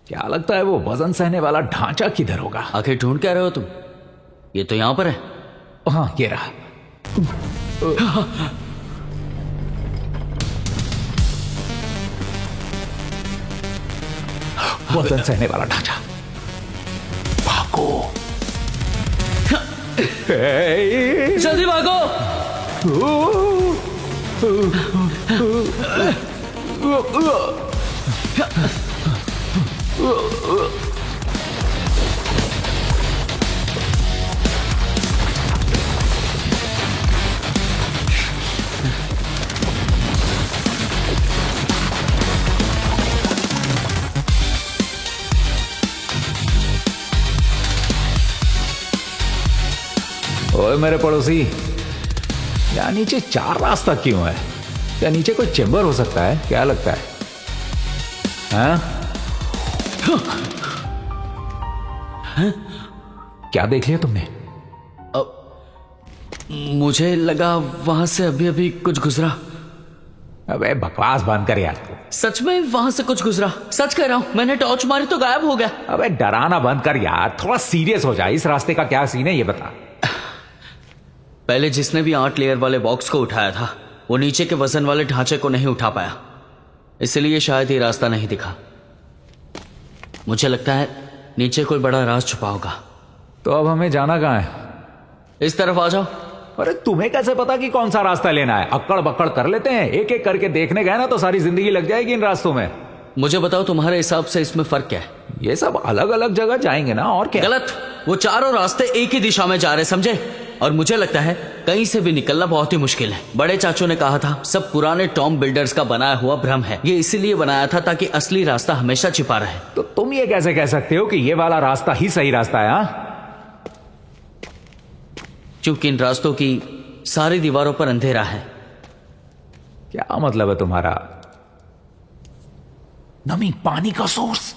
क्या लगता है वो वजन सहने वाला ढांचा किधर होगा? आखिर ढूंढ क्या रहे हो तुम? ये तो यहां पर है। हाँ, ये रहा। वजन सहने वाला ढांचा। भागो। जल्दी भागो। ओए मेरे पड़ोसी, यहाँ नीचे 4 रास्ता क्यों है? क्या नीचे कोई चेंबर हो सकता है? क्या लगता है? हाँ? क्या देख लिया तुमने? मुझे लगा वहां से अभी अभी कुछ गुजरा। अबे बकवास बंद कर यार। सच में वहां से कुछ गुजरा, सच कह रहा हूं। मैंने टॉर्च मारी तो गायब हो गया। अबे डराना बंद कर यार, थोड़ा सीरियस हो जा। इस रास्ते का क्या सीन है ये बता। पहले जिसने भी 8 लेयर वाले बॉक्स को उठाया था वो नीचे के वजन वाले ढांचे को नहीं उठा पाया, इसलिए शायद ये रास्ता नहीं दिखा। मुझे लगता है नीचे कोई बड़ा राज छुपा होगा। तो अब हमें जाना कहाँ है? इस तरफ आ जाओ। अरे तुम्हें कैसे पता कि कौन सा रास्ता लेना है? अक्कड़ बक्कड़ कर लेते हैं, एक एक करके देखने गए ना तो सारी जिंदगी लग जाएगी इन रास्तों में। मुझे बताओ तुम्हारे हिसाब से इसमें फर्क क्या है? ये सब अलग अलग जगह जाएंगे ना, और क्या? गलत। वो चारों रास्ते एक ही दिशा में जा रहे, समझे? और मुझे लगता है कहीं से भी निकलना बहुत ही मुश्किल है। बड़े चाचू ने कहा था सब पुराने टॉम बिल्डर्स का बनाया हुआ भ्रम है। ये इसीलिए बनाया था ताकि असली रास्ता हमेशा छिपा रहे। तो तुम ये कैसे कह सकते हो कि ये वाला रास्ता ही सही रास्ता है? हाँ, क्योंकि इन रास्तों की सारी दीवारों पर अंधेरा है। क्या मतलब है तुम्हारा? नमी पानी का सोर्स।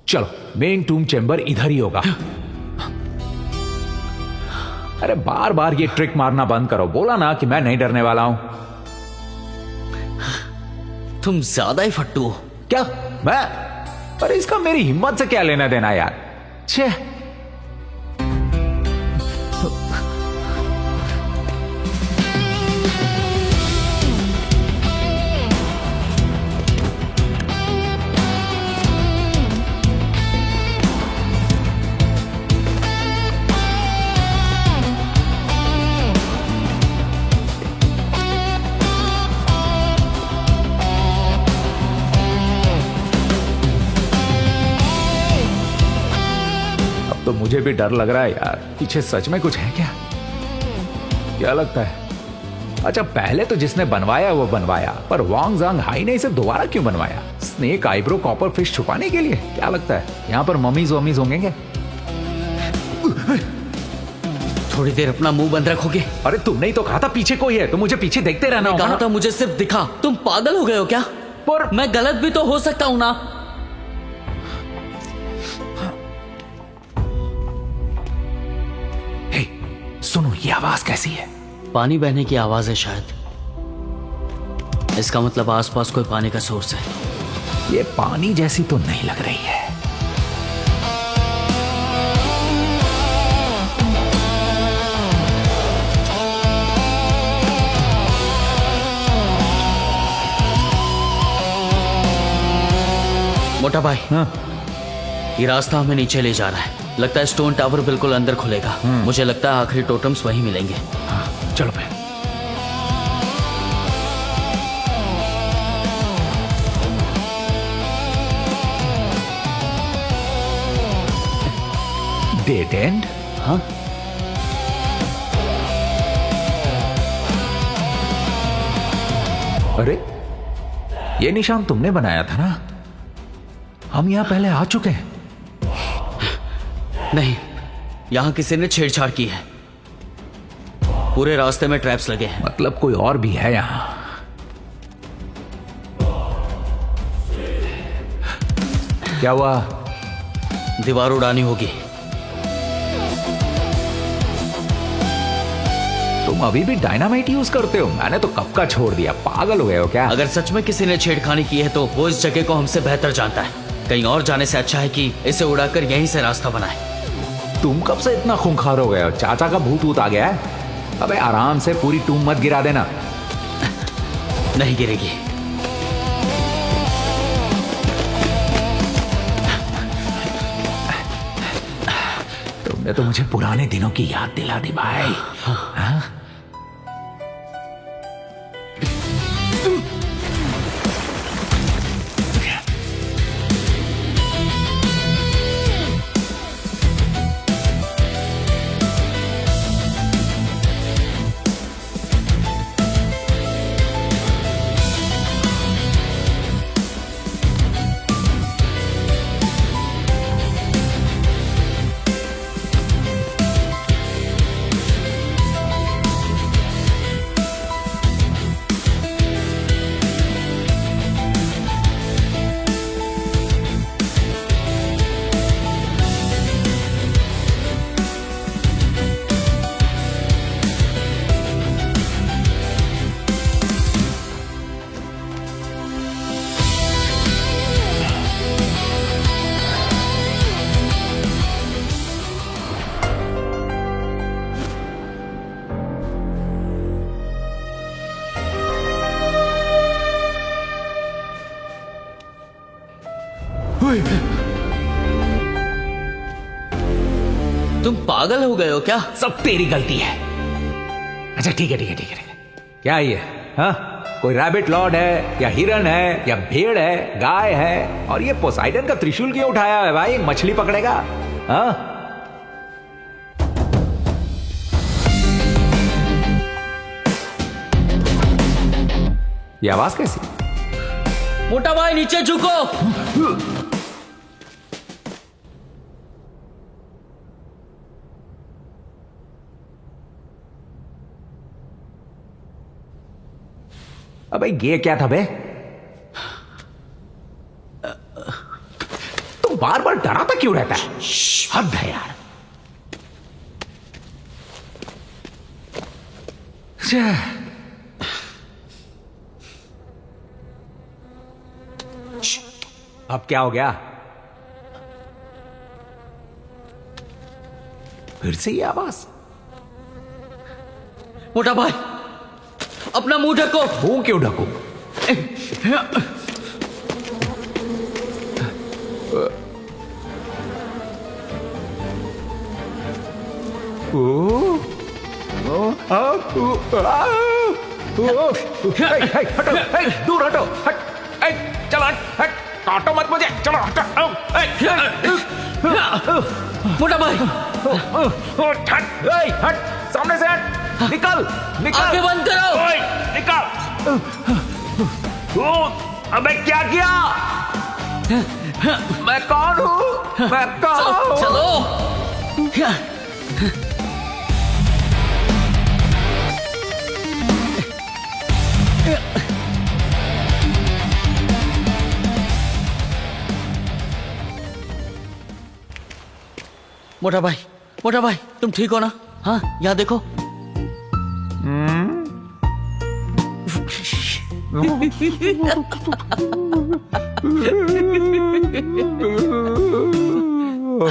चलो, मेन टूम चेंबर इधर ही होगा। अरे बार बार ये ट्रिक मारना बंद करो। बोला ना कि मैं नहीं डरने वाला हूं। तुम ज्यादा ही फट्टू हो। क्या? मैं? अरे इसका मेरी हिम्मत से क्या लेना देना यार? छे। तो मुझे भी डर लग रहा है यार, पीछे सच में कुछ है क्या? क्या लगता है? अच्छा, पहले तो जिसने बनवाया वो बनवाया, पर वांग जांग हाई ने इसे दोबारा क्यों बनवाया? स्नेक आईब्रो कॉपर फिश छुपाने के लिए? क्या लगता है यहाँ पर मम्मीज वमीज होंगे क्या? थोड़ी देर अपना मुंह बंद रखोगे? अरे तुमने ही तो कहा था पीछे कोई है, तो मुझे पीछे देखते रहना होगा। कहा था मुझे सिर्फ दिखा। तुम पागल हो गए हो क्या? पर मैं गलत भी तो हो सकता हूं ना। सुनो, ये आवाज कैसी है? पानी बहने की आवाज है शायद। इसका मतलब आसपास कोई पानी का सोर्स है। ये पानी जैसी तो नहीं लग रही है। मोटा भाई, हाँ? ये रास्ता हमें नीचे ले जा रहा है। लगता है स्टोन टावर बिल्कुल अंदर खुलेगा। मुझे लगता है आखिरी टोटम्स वहीं मिलेंगे। हाँ, चलो फिर। Dead and? हाँ, अरे ये निशान तुमने बनाया था ना? हम यहां पहले आ चुके हैं। नहीं, यहां किसी ने छेड़छाड़ की है। पूरे रास्ते में ट्रैप्स लगे हैं। मतलब कोई और भी है यहां। क्या हुआ? दीवार उड़ानी होगी। तुम अभी भी डायनामाइट यूज करते हो? मैंने तो कब का छोड़ दिया। पागल हो गए हो क्या? अगर सच में किसी ने छेड़खानी की है तो वो इस जगह को हमसे बेहतर जानता है। कहीं और जाने से अच्छा है कि इसे उड़ाकर यहीं से रास्ता बनाए। तुम कब से इतना खूंखार हो गए हो? चाचा का भूत वूत आ गया है? अबे आराम से पूरी टूम मत गिरा देना। नहीं गिरेगी। तुमने तो मुझे पुराने दिनों की याद दिला दी भाई। हाँ? तुम पागल हो गए हो क्या? सब तेरी गलती है। अच्छा ठीक है ठीक है ठीक है ठीक है। क्या ये? हाँ, कोई रैबिट लॉर्ड है या हिरन है या भेड़ है, गाय है, और ये पोसाइडन का त्रिशूल क्यों उठाया है भाई? मछली पकड़ेगा? हाँ? ये आवाज कैसी? मोटा भाई नीचे झुको। अबे ये क्या था बे? तुम बार बार डराता क्यों रहता है? हद है यार। अब क्या हो गया? फिर से ये आवाज? मोटा भाई अपना मुंह ढको। मुंह क्यों ढकूं? हटो, दूर हटो, हट, चलो हट, काटो मत मुझे, चलो हटो। मोटा भाई हट, सामने से हट, निकल निकल। आंखें बंद करो। ओए, निकल। अबे क्या किया? मैं कौन हूँ? मैं कौन हूँ? चलो। मोटा भाई तुम ठीक हो ना? हाँ, यहाँ देखो।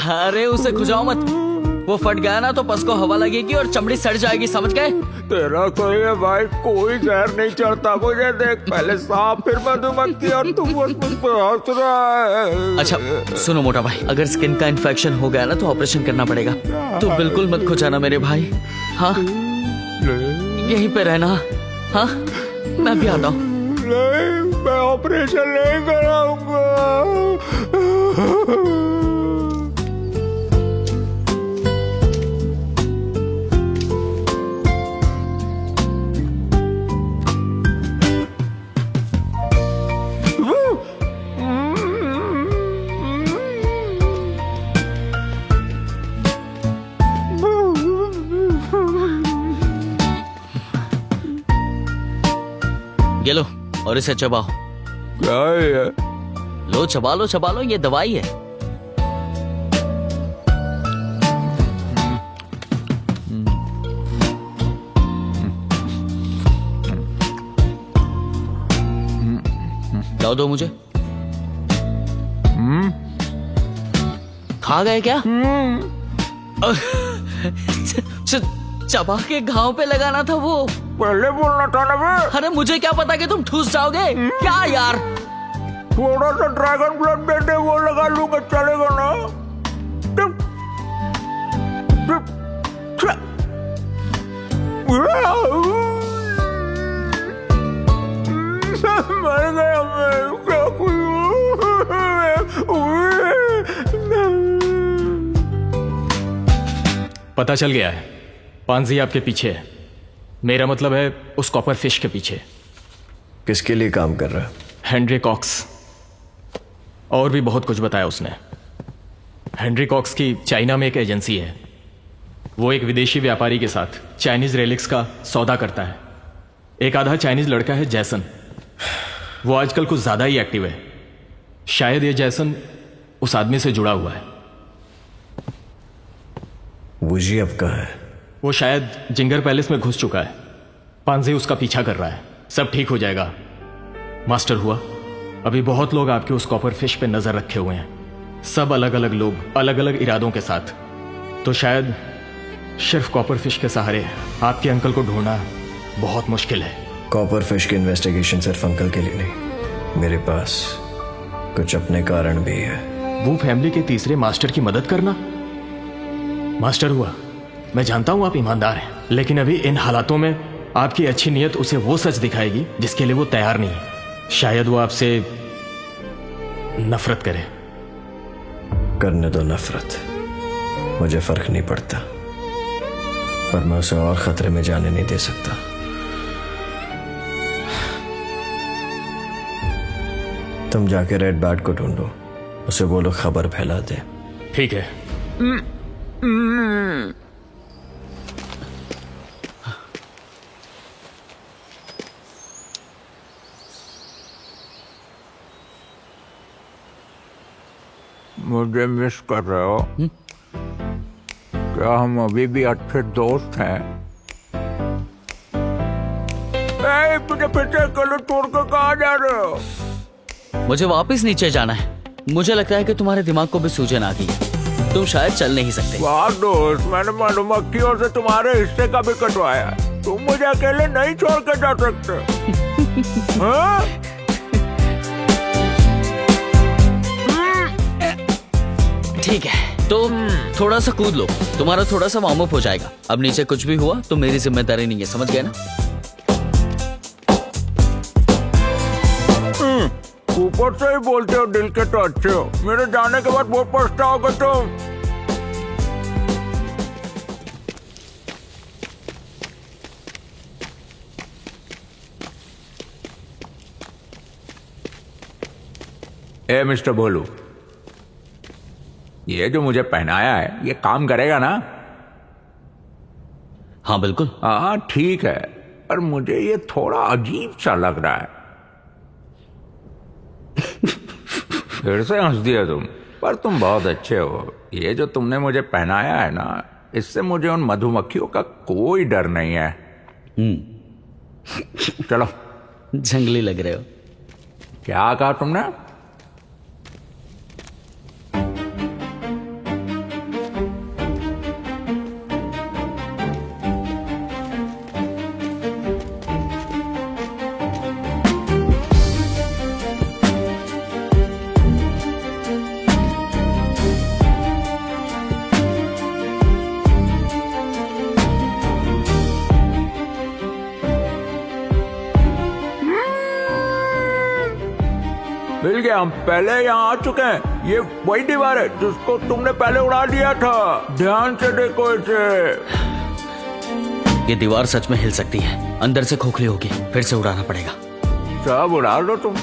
अरे उसे खुजाओ मत, वो फट गया ना तो पस को हवा लगेगी और चमड़ी सड़ जाएगी, समझ गए? तेरा तो ये भाई कोई जहर नहीं चढ़ता। मुझे देख, पहले सांप फिर मधुमक्खी और तुम मुझ पे हंस रहा है। अच्छा सुनो मोटा भाई, अगर स्किन का इन्फेक्शन हो गया ना तो ऑपरेशन करना पड़ेगा। तो बिल्कुल मत खुजाना मेरे भाई। हाँ, यहीं पे रहना। हाँ, मैं भी आता हूँ। नहीं, मैं ऑपरेशन नहीं कराऊंगा। ये लो और इसे चबाओ। क्या है? लो चबा लो, ये दवाई है। जाओ दो मुझे। खा गए क्या? चबा के घाव पे लगाना था वो। पहले बोलना था ना बे। अरे मुझे क्या पता कि तुम ठूस जाओगे। क्या यार, थोड़ा सा ड्रैगन ब्लड दे दे, वो लगा लूंगा, चलेगा ना? चुप, चुप, चुप। मर गया मैं, क्या पता चल गया है, पांजी आपके पीछे है। मेरा मतलब है उस कॉपर फिश के पीछे। किसके लिए काम कर रहा है? Henry Cox. और भी बहुत कुछ बताया उसने। हेनरी कॉक्स की चाइना में एक एजेंसी है। वो एक विदेशी व्यापारी के साथ चाइनीज रेलिक्स का सौदा करता है। एक आधा चाइनीज लड़का है जैसन, वो आजकल कुछ ज्यादा ही एक्टिव है। शायद ये जैसन उस आदमी से जुड़ा हुआ है। वो जी अब कहाँ है? वो शायद जिंगर पैलेस में घुस चुका है। पांजे उसका पीछा कर रहा है। सब ठीक हो जाएगा। मास्टर हुआ, अभी बहुत लोग आपके उस कॉपर फिश पे नजर रखे हुए हैं। सब अलग अलग लोग, अलग अलग इरादों के साथ। तो शायद सिर्फ कॉपर फिश के सहारे आपके अंकल को ढूंढना बहुत मुश्किल है। कॉपर फिश की इन्वेस्टिगेशन सिर्फ अंकल के लिए नहीं, मेरे पास कुछ अपने कारण भी है। वो फैमिली के तीसरे मास्टर की मदद करना? मास्टर हुआ, मैं जानता हूं आप ईमानदार हैं, लेकिन अभी इन हालातों में आपकी अच्छी नीयत उसे वो सच दिखाएगी जिसके लिए वो तैयार नहीं है। शायद वो आपसे नफरत करे। करने दो नफरत, मुझे फर्क नहीं पड़ता, पर मैं उसे और खतरे में जाने नहीं दे सकता। तुम जाके रेड बैट को ढूंढो, उसे बोलो खबर फैला दे। ठीक है। मुझे मिस कर रहे हो? क्या हम अभी भी अच्छे दोस्त हैं? मुझे पीछे अकेले छोड़ कर कहाँ जा रहे हो? मुझे वापस नीचे जाना है। मुझे लगता है कि तुम्हारे दिमाग को भी सूजन आ गई है। तुम शायद चल नहीं सकते। वाह दोस्त, मैंने मधुमक्खियों से तुम्हारे हिस्से का भी कटवाया। तुम मुझे अकेले नहीं छोड़ के जा सकते। हाँ? ठीक है, तो थोड़ा सा कूद लो, तुम्हारा थोड़ा सा वार्म अप हो जाएगा। अब नीचे कुछ भी हुआ तो मेरी जिम्मेदारी नहीं है, समझ गए ना? ऊपर से ही बोलते हो, दिल के तो अच्छे हो। मेरे जाने के बाद बहुत पछताओगे तुम। मिस्टर भोलू, ये जो मुझे पहनाया है ये काम करेगा ना? हाँ बिल्कुल। हाँ ठीक है, पर मुझे ये थोड़ा अजीब सा लग रहा है। फिर से हंस दिया तुम, पर तुम बहुत अच्छे हो। ये जो तुमने मुझे पहनाया है ना, इससे मुझे उन मधुमक्खियों का कोई डर नहीं है। चलो। जंगली लग रहे हो। क्या कहा तुमने? मिल गया, हम पहले यहाँ आ चुके हैं। ये वही दीवार है जिसको तुमने पहले उड़ा दिया था। ध्यान से देखो इसे। ये दीवार सच में हिल सकती है, अंदर से खोखली होगी, फिर से उड़ाना पड़ेगा। सब उड़ा दो तुम।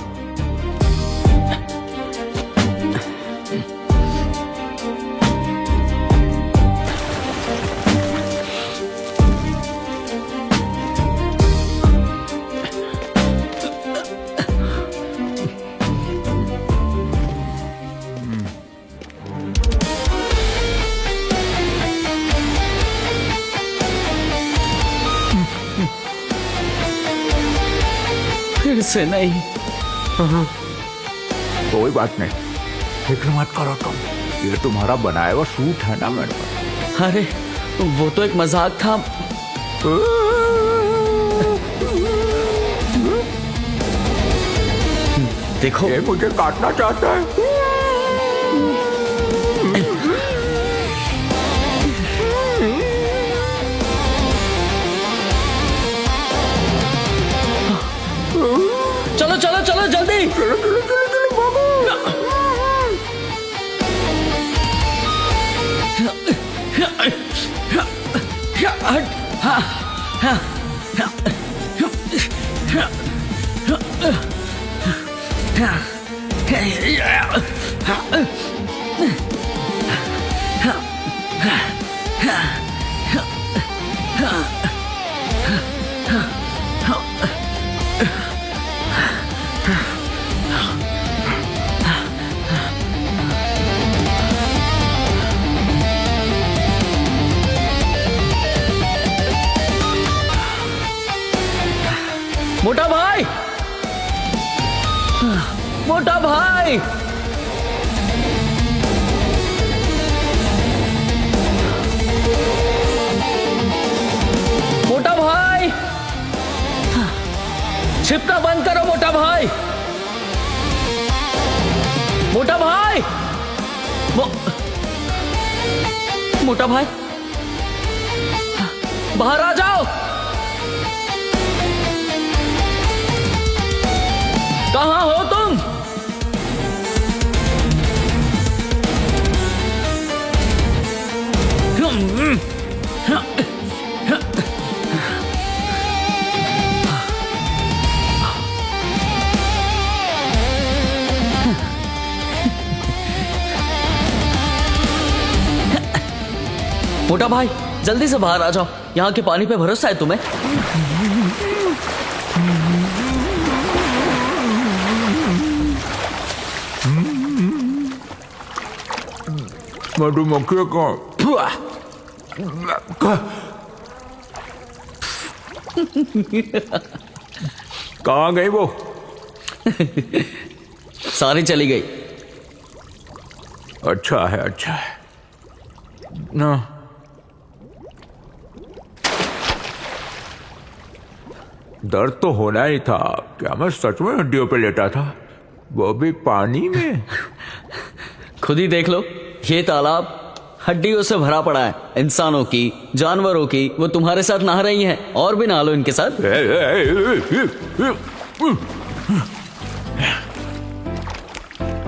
फिर से नहीं। कोई बात नहीं, फिक्र मत करो तुम, ये तुम्हारा बनाया हुआ सूट है ना मेरे पास। अरे वो तो एक मजाक था। देखो ये मुझे काटना चाहता है। चलो चलो चलो जल्दी। चलो चलो चलो चलो भागो। मोटा भाई, मोटा भाई, मोटा भाई, छिपना बंद करो मोटा भाई, मोटा भाई, मोटा भाई, बाहर आ जाओ। कहां हो तुम? मोटा भाई जल्दी से बाहर आ जाओ, यहां के पानी पे भरोसा है तुम्हें? मधुमक्खी कहाँ गई वो? सारी चली गई। अच्छा है ना। दर्द तो होना ही था। क्या मैं सच में हड्डियों पे लेटा था, वो भी पानी में? खुद ही देख लो, ये तालाब हड्डियों से भरा पड़ा है, इंसानों की, जानवरों की। वो तुम्हारे साथ नहा रही हैं, और भी नहा लो इनके साथ।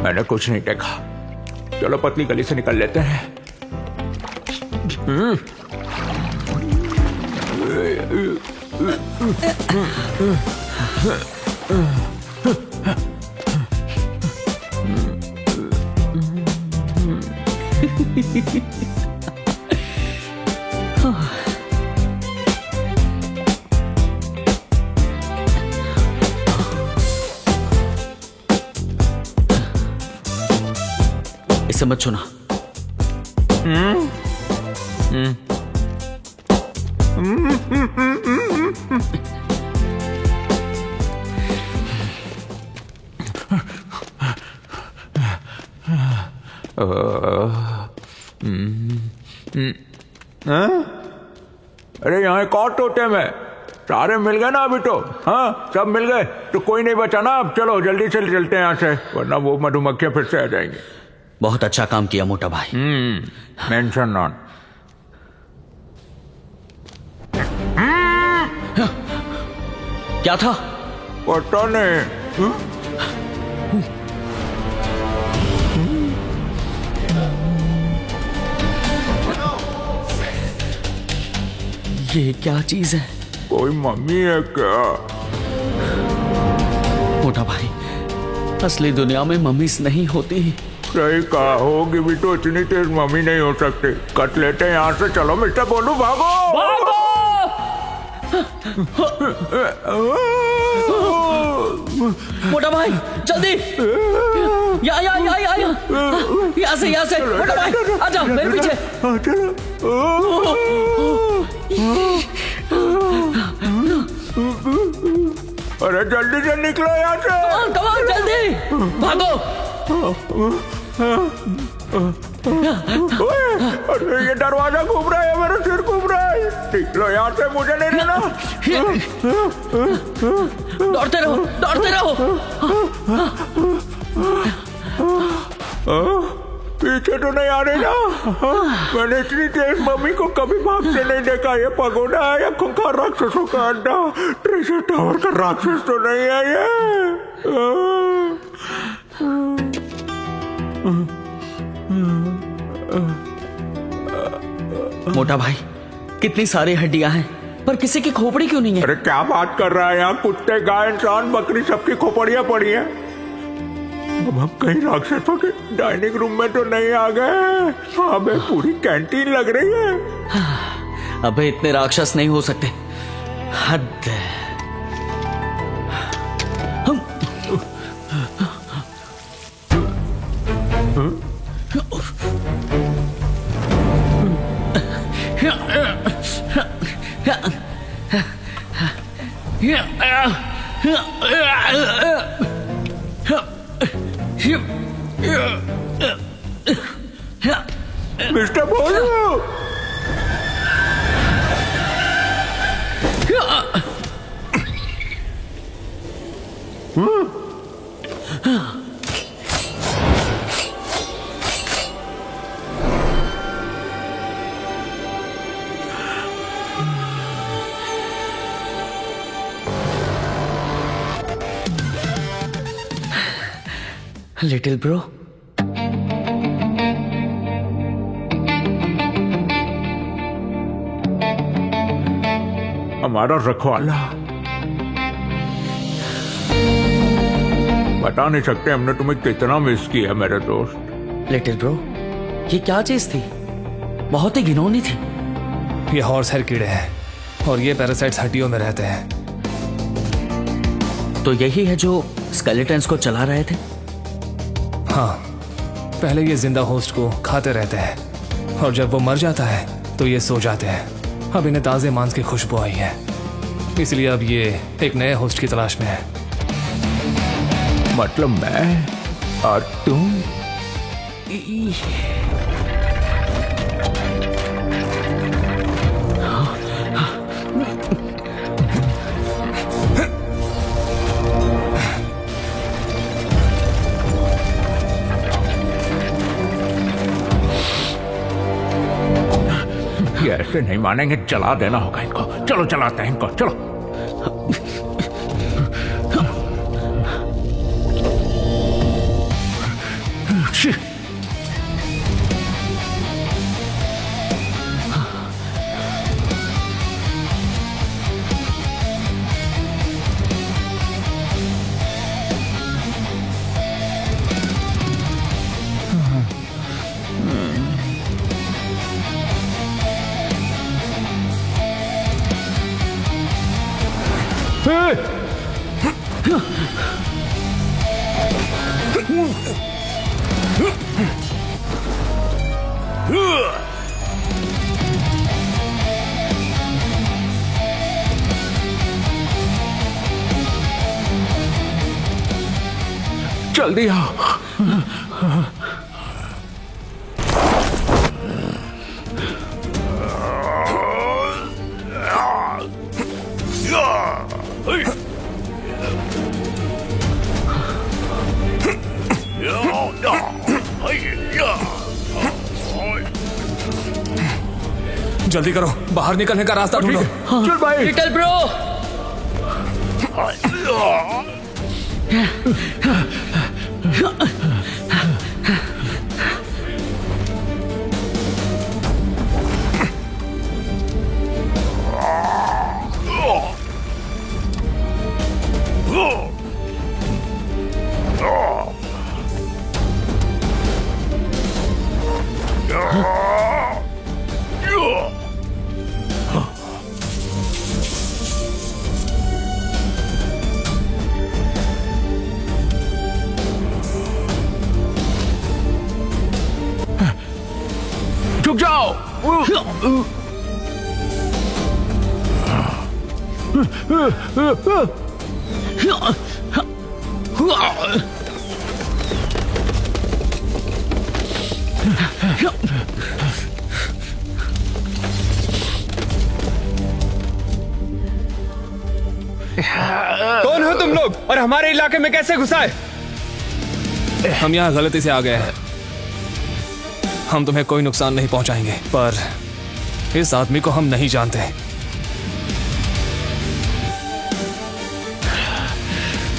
मैंने कुछ नहीं देखा। चलो पतली गली से निकल लेते हैं। इसे मत छूना। अरे यहाँ एक और टोटेम है। सारे मिल गए ना अभी तो? हाँ सब मिल गए तो कोई नहीं बचा ना। अब चलो जल्दी से चलते हैं यहाँ से, वरना वो मधुमक्खियां फिर से आ जाएंगी। बहुत अच्छा काम किया मोटा भाई। Mention non. क्या था? पता नहीं। ये क्या चीज है? कोई मम्मी है क्या? मोटा भाई, असली दुनिया में मम्मीज नहीं होती। सही कहा, होगी भी तो इतनी तेज मम्मी नहीं हो सकती। कट लेते हैं यहाँ से। चलो मिस्टर बोलू, भागो भागो! मोटा भाई जल्दी, यहाँ से मोटा भाई आ जाओ मेरे पीछे। अरे जल्दी से निकलो यहाँ से। कम ऑन जल्दी भागो। ओए, अरे ये दरवाजा घूम रहा है, मेरा सिर घूम रहा है। निकलो यहाँ से, मुझे नहीं रहना। दौड़ते रहो, दौड़ते रहो। पीछे तो नहीं आ रही ना? मैंने इतनी तेज मम्मी को कभी भागते नहीं देखा। ये पगोड़ा है या खूंखार राक्षसों का अड्डा? ट्रेजर टावर का राक्षस तो नहीं है ये। मोटा भाई, कितनी सारी हड्डियां हैं पर किसी की खोपड़ी क्यों नहीं है? अरे क्या बात कर रहा है? यहाँ कुत्ते, गाय, इंसान, बकरी सबकी खोपड़ियां पड़ी हैं। अब हम कहीं राक्षसों के डाइनिंग रूम में तो नहीं आ गए? अबे पूरी कैंटीन लग रही है। अबे इतने राक्षस नहीं हो सकते, हद है। मिस्टर बोलो। लिटिल ब्रो, हमारा रखवाला। बता नहीं सकते हमने तुम्हें कितना मिस किया मेरे दोस्त। लिटिल ब्रो, ये क्या चीज थी? बहुत ही घिनौनी थी। ये हॉर्स हेयर कीड़े हैं और ये पैरासाइट्स हड्डियों में रहते हैं। तो यही है जो स्केलेटन्स को चला रहे थे? हाँ, पहले ये जिंदा होस्ट को खाते रहते हैं और जब वो मर जाता है तो ये सो जाते हैं। अब इन्हें ताज़े मांस की खुशबू आई है, इसलिए अब ये एक नए होस्ट की तलाश में है। मतलब मैं और तुम? ये ऐसे नहीं मानेंगे, जला देना होगा इनको। चलो जलाते हैं इनको, चलो। जल्दी आओ। जल्दी करो, बाहर निकलने का रास्ता ढूंढो। चल भाई। लिटिल ब्रो, झुक जाओ। कौन हो तुम लोग और हमारे इलाके में कैसे घुसाए? हम यहाँ गलती से आ गए हैं। हम तुम्हें कोई नुकसान नहीं पहुंचाएंगे, पर इस आदमी को हम नहीं जानते।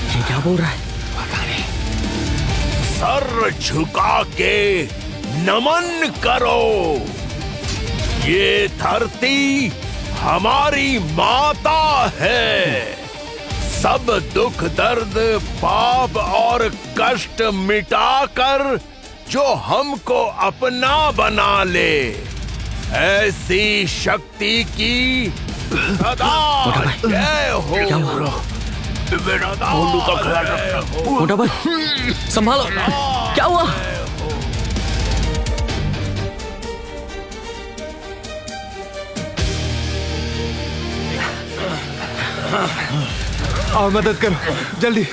ये क्या बोल रहा है? सर झुका के नमन करो। ये धरती हमारी माता है। सब दुख दर्द पाप और कष्ट मिटाकर जो हमको अपना बना ले, ऐसी शक्ति की सदा जय हो। मोटा भाई संभालो, क्या हुआ? आओ मदद करो जल्दी।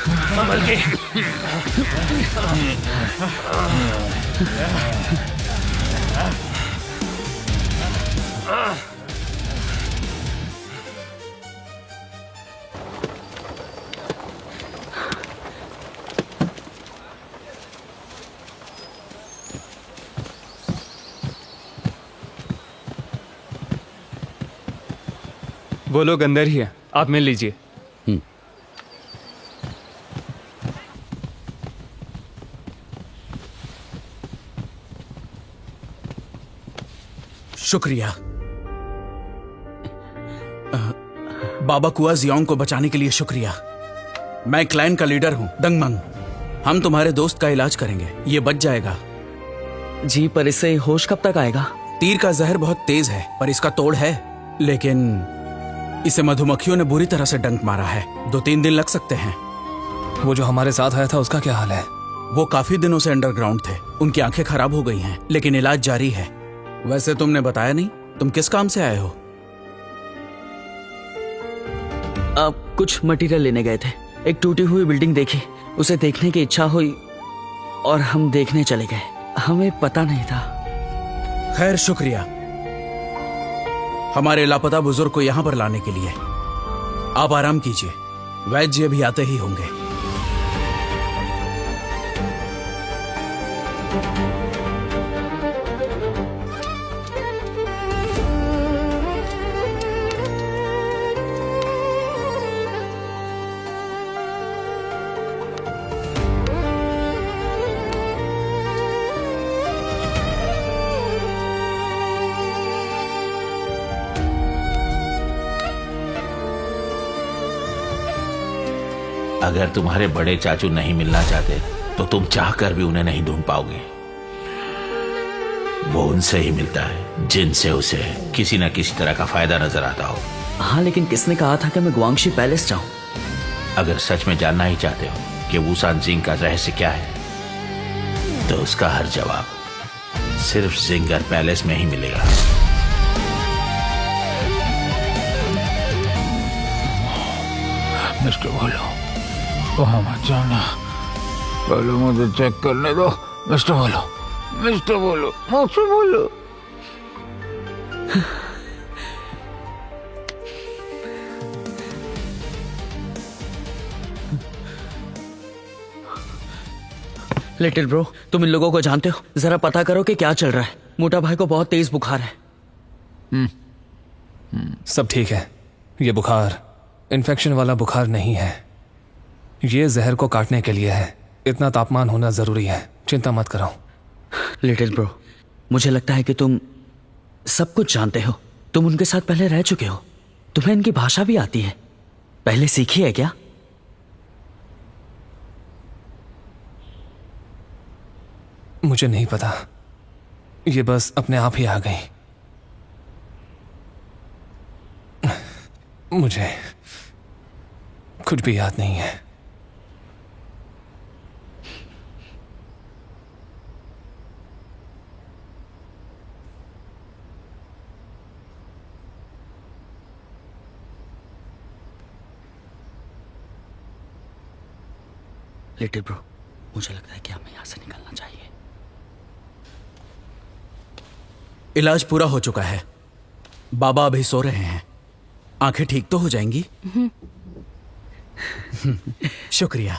वो लोग अंदर ही है, आप मिल लीजिए। शुक्रिया। बाबा कुआ जियोंग को बचाने के लिए शुक्रिया। मैं क्लैन का लीडर हूं, दंगमंग। हम तुम्हारे दोस्त का इलाज करेंगे, ये बच जाएगा। जी, पर इससे होश कब तक आएगा? तीर का जहर बहुत तेज है, पर इसका तोड़ है। लेकिन इसे मधुमक्खियों ने बुरी तरह से डंक मारा है, 2-3 दिन लग सकते हैं। वो जो हमारे साथ आया था, उसका क्या हाल है? वो काफी दिनों से अंडरग्राउंड थे। उनकी आंखें खराब हो गई हैं, लेकिन इलाज जारी है। वैसे तुमने बताया नहीं, तुम किस काम से आए हो? आप कुछ मटेरियल लेने गए थे। एक टूटी हुई बिल्डिंग देखी, उसे देखने की इच्छा हुई और हम देखने चले गए। हमें पता नहीं था। खैर, शुक्रिया हमारे लापता बुजुर्ग को यहां पर लाने के लिए। आप आराम कीजिए, वैद्य भी आते ही होंगे। अगर तुम्हारे बड़े चाचू नहीं मिलना चाहते तो तुम चाहकर भी उन्हें नहीं ढूंढ पाओगे। वो उनसे ही मिलता है जिनसे उसे किसी न किसी तरह का फायदा नजर आता हो। हाँ, लेकिन किसने कहा था कि मैं गुआंगशी पैलेस जाऊं? अगर सच में जानना ही चाहते हो कि वूसान जिंग का रहस्य क्या है, तो उसका हर जवाब सिर्फ जिंगर पैलेस में ही मिलेगा। मिस्टर बोलो, वहां मत जाना। पहले मुझे चेक करने दो। मिस्टर बोलो, मिस्टर बोलो, मुझसे बोलो। लिटिल ब्रो, तुम इन लोगों को जानते हो? जरा पता करो कि क्या चल रहा है। मोटा भाई को बहुत तेज बुखार है। सब ठीक है। ये बुखार इन्फेक्शन वाला बुखार नहीं है। ये जहर को काटने के लिए है। इतना तापमान होना जरूरी है। चिंता मत करो। लिटिल ब्रो, मुझे लगता है कि तुम सब कुछ जानते हो। तुम उनके साथ पहले रह चुके हो। तुम्हें इनकी भाषा भी आती है। पहले सीखी है क्या? मुझे नहीं पता, ये बस अपने आप ही आ गई। मुझे कुछ भी याद नहीं है। लिटिल ब्रो, मुझे लगता है कि हमें यहां से निकलना चाहिए। इलाज पूरा हो चुका है। बाबा अभी सो रहे हैं। आंखें ठीक तो हो जाएंगी। शुक्रिया।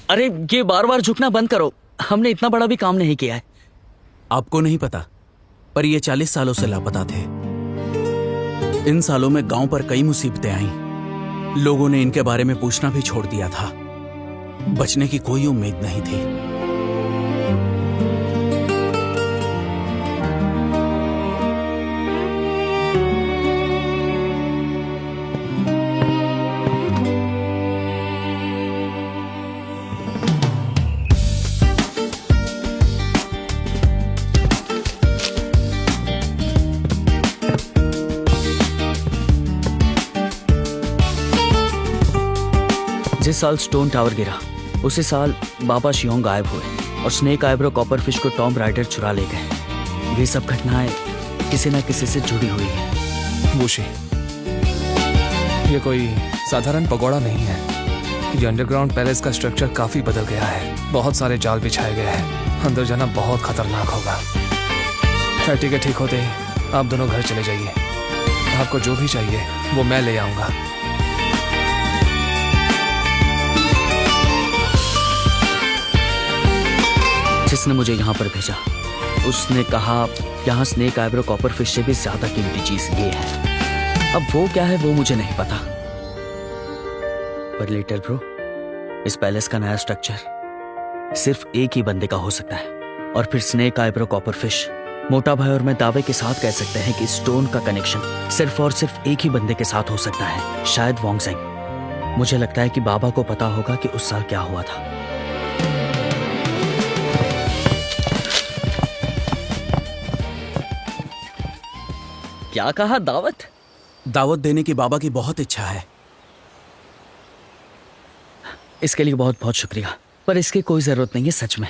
अरे ये बार बार झुकना बंद करो, हमने इतना बड़ा भी काम नहीं किया है। आपको नहीं पता, पर ये 40 सालों से लापता थे। इन सालों में गांव पर कई मुसीबतें आईं। लोगों ने इनके बारे में पूछना भी छोड़ दिया था। बचने की कोई उम्मीद नहीं थी। जिस साल स्टोन टावर गिरा उसी साल बाबा शियोंग गायब हुए और स्नेक आइब्रो कॉपरफिश को टॉम राइडर चुरा ले गए। ये सब घटनाएं किसी न किसी से जुड़ी हुई है। वुशी, ये कोई साधारण पगोड़ा नहीं है। ये अंडरग्राउंड पैलेस का स्ट्रक्चर काफी बदल गया है। बहुत सारे जाल बिछाए गए हैं। अंदर जाना बहुत खतरनाक होगा। फैक्ट्री के ठीक होते ही आप दोनों घर चले जाइए। आपको जो भी चाहिए वो मैं ले आऊंगा। जिसने मुझे यहाँ पर भेजा उसने कहा यहाँ स्नेक आइब्रो कॉपरफिश से भी ज्यादा कीमती चीज ये है। अब वो क्या है वो मुझे नहीं पता, पर लिटिल ब्रो, इस पैलेस का नया स्ट्रक्चर सिर्फ एक ही बंदे का हो सकता है। और फिर स्नेक आइब्रो कॉपरफिश, मोटा भाई और मैं दावे के साथ कह सकते हैं कि स्टोन का कनेक्शन सिर्फ और सिर्फ एक ही बंदे के साथ हो सकता है, शायद वोंगजेंग। मुझे लगता है कि बाबा को पता होगा कि उस साल क्या हुआ था। क्या कहा? दावत? दावत देने की बाबा की बहुत इच्छा है। इसके लिए बहुत बहुत शुक्रिया, पर इसकी कोई जरूरत नहीं है सच में।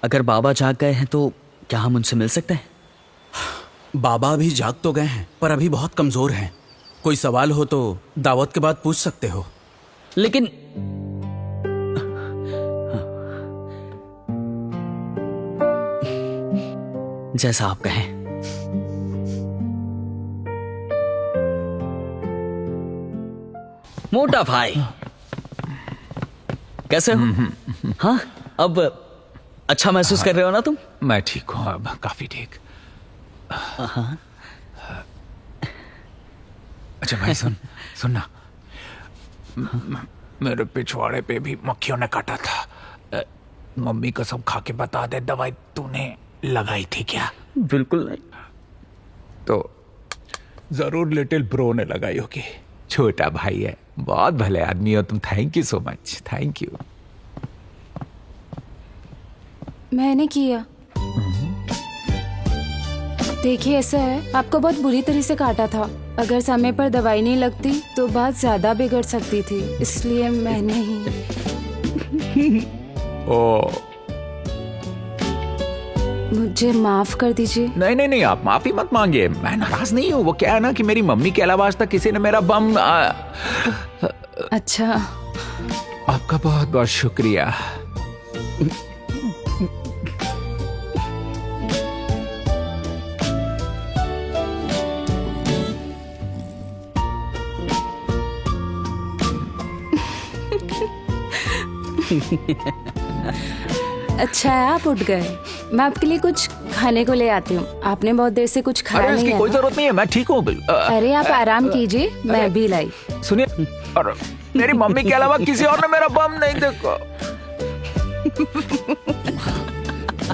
अगर बाबा जाग गए हैं तो क्या हम उनसे मिल सकते हैं? बाबा अभी जाग तो गए हैं, पर अभी बहुत कमजोर हैं। कोई सवाल हो तो दावत के बाद पूछ सकते हो। लेकिन जैसा आप कहें। मोटा भाई, कैसे हो? हाँ, अब अच्छा महसूस कर रहे हो ना तुम? मैं ठीक हूँ अब, काफी ठीक। अच्छा भाई सुनना, मेरे पिछवाड़े पे भी मक्खियों ने काटा था। मम्मी कसम खा के बता दे, दवाई तूने लगाई थी क्या? बिल्कुल नहीं। तो जरूर लिटिल ब्रो ने लगाई होगी। छोटा भाई है, बहुत भले आदमी हो तुम। Thank you so much. Thank you. मैंने किया। देखिए ऐसा है, आपको बहुत बुरी तरह से काटा था। अगर समय पर दवाई नहीं लगती तो बात ज्यादा बिगड़ सकती थी, इसलिए मैंने ही। ओ, मुझे माफ कर दीजिए। नहीं, आप माफी मत मांगिए। मैं नाराज नहीं हूँ। वो क्या है ना कि मेरी मम्मी के अलावा आज तक किसी ने मेरा बम अच्छा, आपका बहुत बहुत शुक्रिया। अच्छा है आप उठ गए। मैं आपके लिए कुछ खाने को ले आती हूँ। आपने बहुत देर से कुछ खाया अरे नहीं इसकी है कोई ना? जरूरत नहीं है, मैं ठीक हूँ। अरे आप आराम कीजिए, मैं भी लाई। सुनिए, और मेरी मम्मी के अलावा किसी और ने मेरा बम नहीं देखा।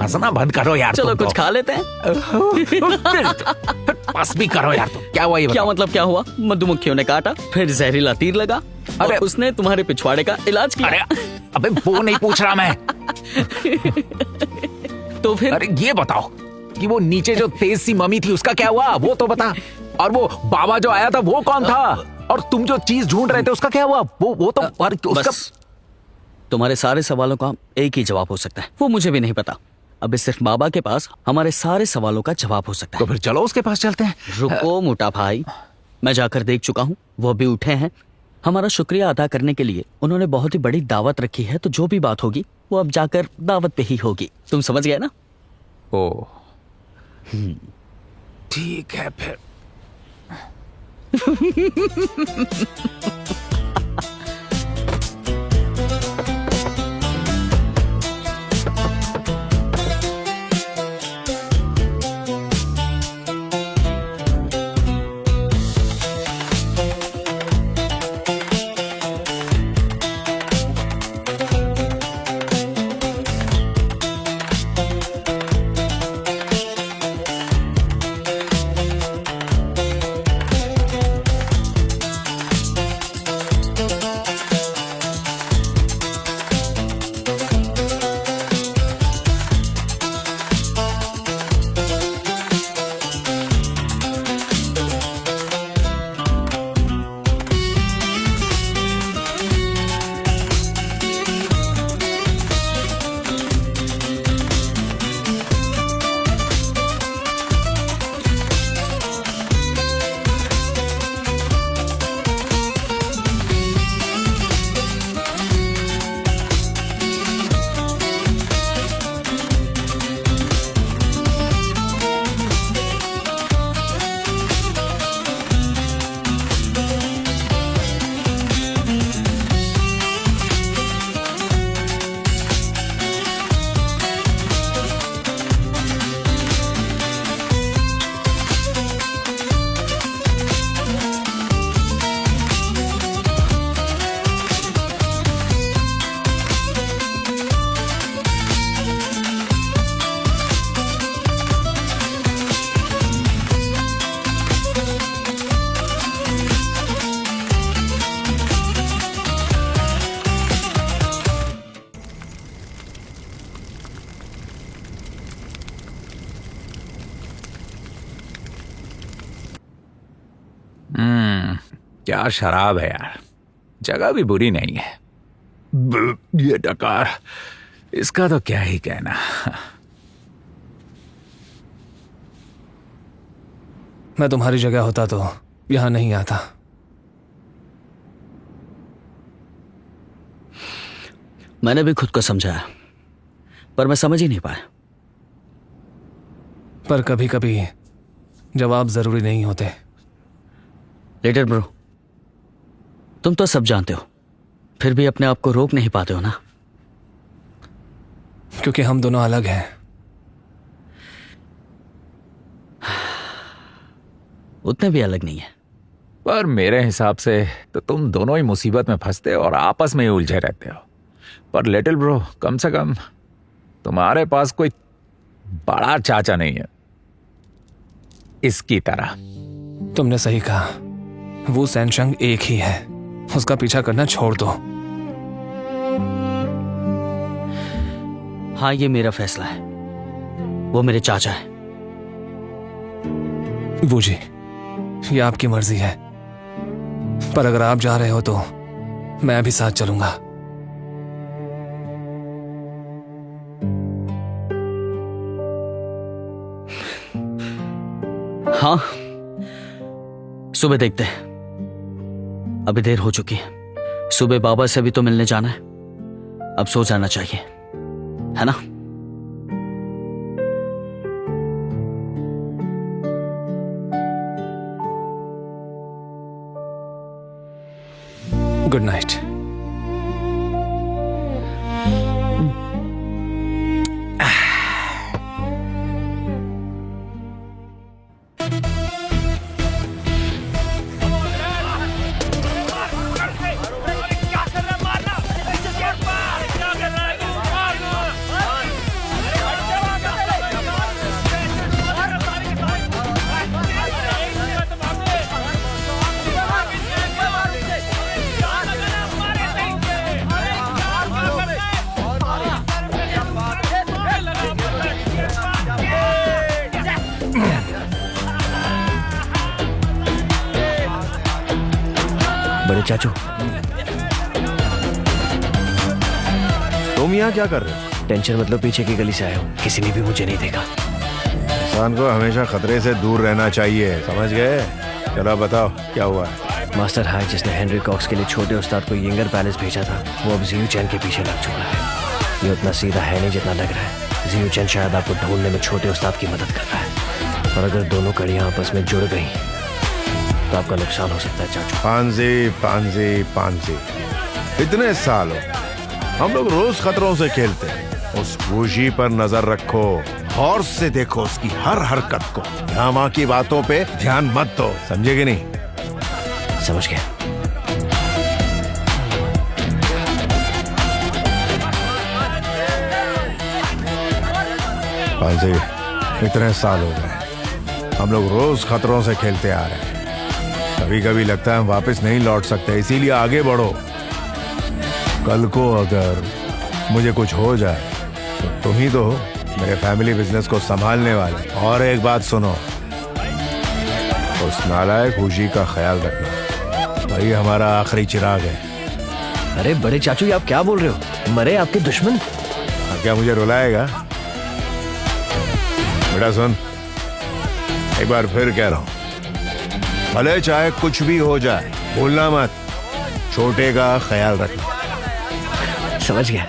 हंसना बंद करो यार। चलो तुम कुछ खा लेते हैं। बस भी करो यार तुम। क्या हुआ ये क्या बताओ। मतलब क्या हुआ? मधुमक्खियों ने काटा, फिर जहरीला तीर लगा और अरे- उसने तुम्हारे पिछवाड़े का इलाज किया। अरे अबे वो नहीं पूछ रहा मैं। तो फिर अरे ये बताओ कि वो नीचे जो तेज सी मम्मी थी उसका क्या हुआ, वो तो बता। और वो बाबा जो आया था वो कौन था? और तुम जो चीज ढूंढ रहे थे उसका क्या हुआ? वो तो और उसका। बस तुम्हारे सारे सवालों का एक ही जवाब हो सकता है, वो मुझे भी नहीं पता। अब सिर्फ बाबा के पास हमारे सारे सवालों का जवाब हो सकता तो है। फिर चलो उसके पास चलते हैं। रुको मोटा भाई, मैं जाकर देख चुका हूँ, वो भी उठे हैं। हमारा शुक्रिया अदा करने के लिए उन्होंने बहुत ही बड़ी दावत रखी है, तो जो भी बात होगी वो अब जाकर दावत पे ही होगी। तुम समझ गए ना? ओ ठीक है फिर। क्या शराब है यार, जगह भी बुरी नहीं है। ये डकार, इसका तो क्या ही कहना। मैं तुम्हारी जगह होता तो यहां नहीं आता। मैंने भी खुद को समझाया, पर मैं समझ ही नहीं पाया। पर कभी कभी जवाब जरूरी नहीं होते। लिटिल ब्रो, तुम तो सब जानते हो, फिर भी अपने आप को रोक नहीं पाते हो ना। क्योंकि हम दोनों अलग हैं। उतने भी अलग नहीं है। पर मेरे हिसाब से तो तुम दोनों ही मुसीबत में फंसते हो और आपस में ही उलझे रहते हो। पर लिटिल ब्रो, कम से कम तुम्हारे पास कोई बड़ा चाचा नहीं है इसकी तरह। तुमने सही कहा, वो सैनशंग एक ही है, उसका पीछा करना छोड़ दो। हाँ, ये मेरा फैसला है, वो मेरे चाचा है। वो जी, ये आपकी मर्जी है, पर अगर आप जा रहे हो तो मैं भी साथ चलूंगा। हाँ, सुबह देखते हैं। अभी देर हो चुकी है, सुबह बाबा से भी तो मिलने जाना है। अब सो जाना चाहिए, है ना? Good night. बड़े चाचू, तुम यहाँ क्या कर रहे हो? टेंशन मतलब पीछे की गली से आया हूँ, किसी ने भी मुझे नहीं देखा। इंसान को हमेशा खतरे से दूर रहना चाहिए, समझ गए? चलो बताओ क्या हुआ है? मास्टर हाई जिसने हेनरी कॉक्स के लिए छोटे उस्ताद को यंगर पैलेस भेजा था, वो अब जियू चैन के पीछे लग चुका है। ये उतना सीधा है नहीं जितना लग रहा है। जियू चैन शायद आपको ढूंढने में छोटे उस्ताद की मदद कर रहा है। और अगर दोनों कड़ियां आपस में जुड़ गई तो आपका नुकसान हो सकता है चाचू। पांजी पांजी पांजी, इतने साल हो गए, हम लोग रोज खतरों से खेलते हैं। उस बूजी पर नजर रखो, गौर से देखो उसकी हर हरकत को। यहाँ माँ की बातों पे ध्यान मत दो, समझे कि नहीं? समझ गया। पांजी, इतने साल हो गए, हम लोग रोज खतरों से खेलते आ रहे हैं। कभी कभी लगता है हम वापस नहीं लौट सकते, इसीलिए आगे बढ़ो। कल को अगर मुझे कुछ हो जाए तो तुम ही तो हो मेरे फैमिली बिजनेस को संभालने वाले। और एक बात सुनो, उस नालायक हुजी का ख्याल रखना, वही हमारा आखिरी चिराग है। अरे बड़े चाचू, ये आप क्या बोल रहे हो? मरे आपके दुश्मन? अब क्या मुझे रुलाएगा? बेटा सुन, एक बार फिर कह रहा हूं, भले चाहे कुछ भी हो जाए, भूलना मत छोटे का ख्याल रखना। समझ गया।